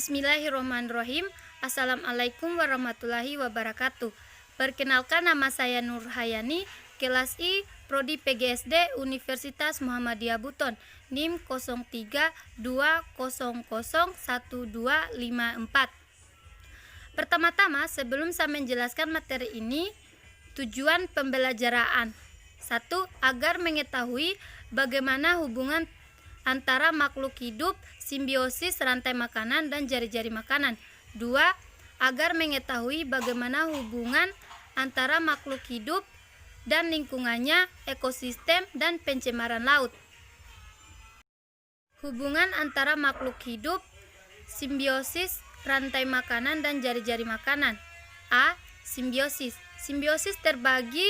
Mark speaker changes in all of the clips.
Speaker 1: Bismillahirrahmanirrahim. Assalamualaikum warahmatullahi wabarakatuh. Perkenalkan, nama saya Nurhayani, kelas I, Prodi PGSD Universitas Muhammadiyah Buton, NIM 0320012554. Pertama-tama, sebelum saya menjelaskan materi ini, tujuan pembelajaran. 1. Agar mengetahui bagaimana hubungan antara makhluk hidup, simbiosis rantai makanan dan jari-jari makanan. 2. Agar mengetahui bagaimana hubungan antara makhluk hidup dan lingkungannya, ekosistem dan pencemaran laut. Hubungan antara makhluk hidup, simbiosis rantai makanan dan jari-jari makanan. A. Simbiosis. Simbiosis terbagi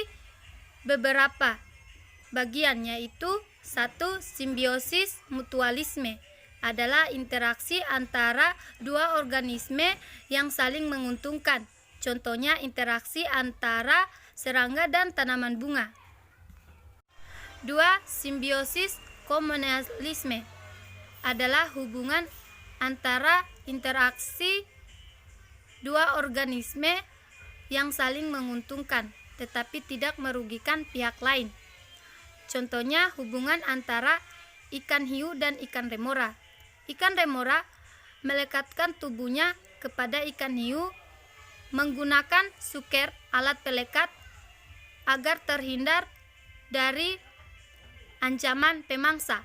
Speaker 1: beberapa bagian, yaitu 1. Simbiosis mutualisme adalah interaksi antara dua organisme yang saling menguntungkan. Contohnya interaksi antara serangga dan tanaman bunga. 2. Simbiosis komunalisme adalah hubungan antara interaksi dua organisme yang saling menguntungkan tetapi tidak merugikan pihak lain. Contohnya hubungan antara ikan hiu dan ikan remora. Ikan remora melekatkan tubuhnya kepada ikan hiu menggunakan suker, alat pelekat, agar terhindar dari ancaman pemangsa.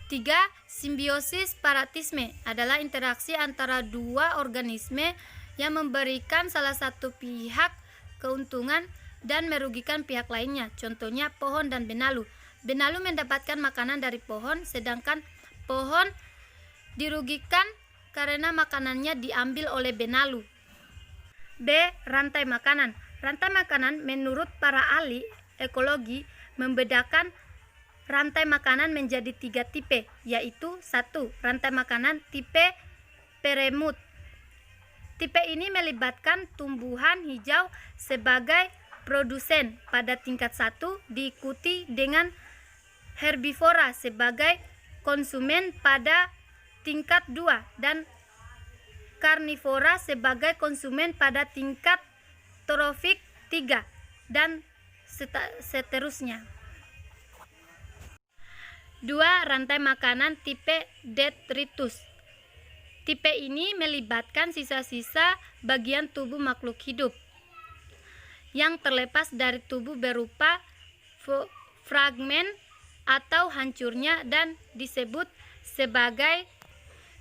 Speaker 1: 3. Simbiosis paratisme adalah interaksi antara dua organisme yang memberikan salah satu pihak keuntungan dan merugikan pihak lainnya. Contohnya pohon dan benalu. Benalu mendapatkan makanan dari pohon, sedangkan pohon dirugikan karena makanannya diambil oleh benalu. B. Rantai makanan. Rantai makanan menurut para ahli ekologi membedakan rantai makanan menjadi 3 tipe, yaitu 1. Rantai makanan tipe peremut. Tipe ini melibatkan tumbuhan hijau sebagai produsen pada tingkat 1, diikuti dengan herbivora sebagai konsumen pada tingkat 2 dan karnivora sebagai konsumen pada tingkat trofik 3 dan seterusnya. 2. Rantai makanan tipe detritus. Tipe ini melibatkan sisa-sisa bagian tubuh makhluk hidup yang terlepas dari tubuh berupa fragmen atau hancurnya dan disebut sebagai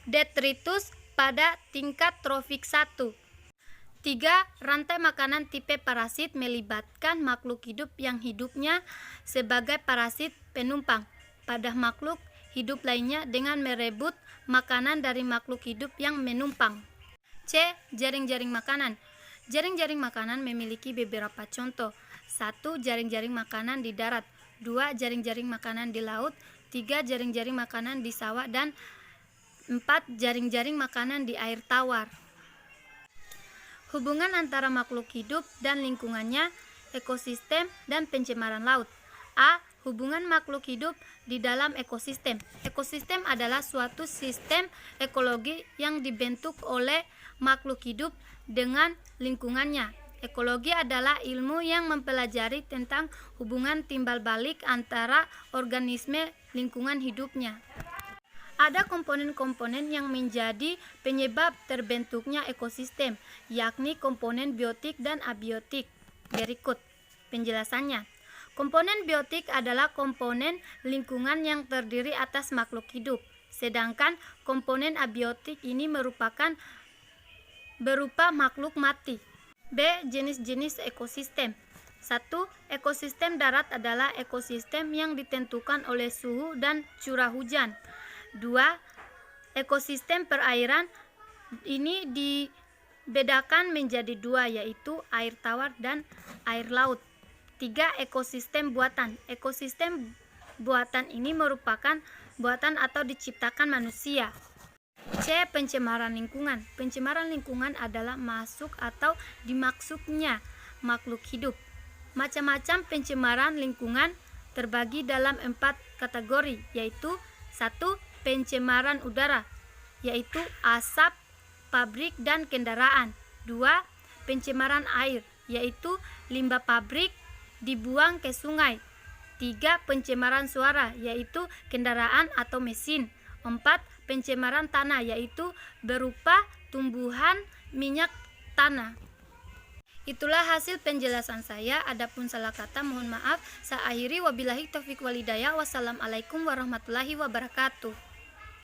Speaker 1: detritus pada tingkat trofik 1. 3. Rantai makanan tipe parasit melibatkan makhluk hidup yang hidupnya sebagai parasit penumpang pada makhluk hidup lainnya dengan merebut makanan dari makhluk hidup yang menumpang. C. Jaring-jaring makanan. Jaring-jaring makanan memiliki beberapa contoh. 1. Jaring-jaring makanan di darat. 2. Jaring-jaring makanan di laut. 3. Jaring-jaring makanan di sawah. Dan 4. Jaring-jaring makanan di air tawar. Hubungan antara makhluk hidup dan lingkungannya, ekosistem dan pencemaran laut. A. Hubungan makhluk hidup di dalam ekosistem. Ekosistem adalah suatu sistem ekologi yang dibentuk oleh makhluk hidup dengan lingkungannya. Ekologi adalah ilmu yang mempelajari tentang hubungan timbal balik antara organisme lingkungan hidupnya. Ada komponen-komponen yang menjadi penyebab terbentuknya ekosistem, yakni komponen biotik dan abiotik. Berikut penjelasannya. Komponen biotik adalah komponen lingkungan yang terdiri atas makhluk hidup, sedangkan komponen abiotik ini berupa makhluk mati. B. Jenis-jenis ekosistem. 1. Ekosistem darat adalah ekosistem yang ditentukan oleh suhu dan curah hujan. 2. Ekosistem perairan ini dibedakan menjadi 2, yaitu air tawar dan air laut. 3. Ekosistem buatan. Ekosistem buatan ini merupakan buatan atau diciptakan manusia. C. Pencemaran lingkungan. Pencemaran lingkungan adalah masuk atau dimaksudnya makhluk hidup. Macam-macam pencemaran lingkungan terbagi dalam 4 kategori, yaitu 1. Pencemaran udara. yaitu asap pabrik dan kendaraan. 2. Pencemaran air, yaitu limbah pabrik dibuang ke sungai. 3. Pencemaran suara, yaitu kendaraan atau mesin. 4. Pencemaran tanah, yaitu berupa tumbuhan minyak tanah. Itulah hasil penjelasan saya. Adapun salah kata mohon maaf. Saya akhiri, wabillahi taufiq walhidayah. Wassalamualaikum warahmatullahi wabarakatuh.